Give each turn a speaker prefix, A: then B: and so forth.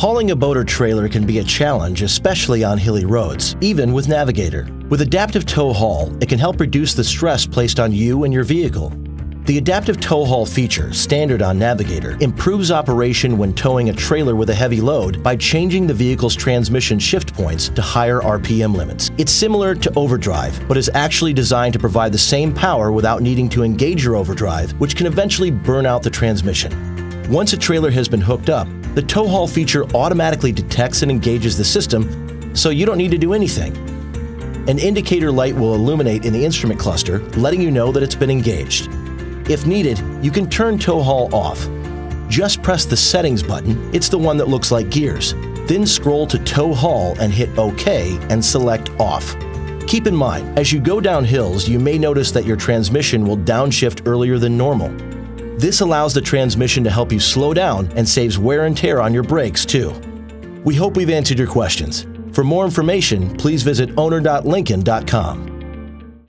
A: Hauling a boat or trailer can be a challenge, especially on hilly roads, even with Navigator. With Adaptive Tow Haul, it can help reduce the stress placed on you and your vehicle. The Adaptive Tow Haul feature, standard on Navigator, improves operation when towing a trailer with a heavy load by changing the vehicle's transmission shift points to higher RPM limits. It's similar to overdrive, but is actually designed to provide the same power without needing to engage your overdrive, which can eventually burn out the transmission. Once a trailer has been hooked up, the Tow Haul feature automatically detects and engages the system, so you don't need to do anything. An indicator light will illuminate in the instrument cluster, letting you know that it's been engaged. If needed, you can turn Tow Haul off. Just press the Settings button, it's the one that looks like gears. Then scroll to Tow Haul and hit OK and select Off. Keep in mind, as you go down hills, you may notice that your transmission will downshift earlier than normal. This allows the transmission to help you slow down and saves wear and tear on your brakes, too. We hope we've answered your questions. For more information, please visit owner.lincoln.com.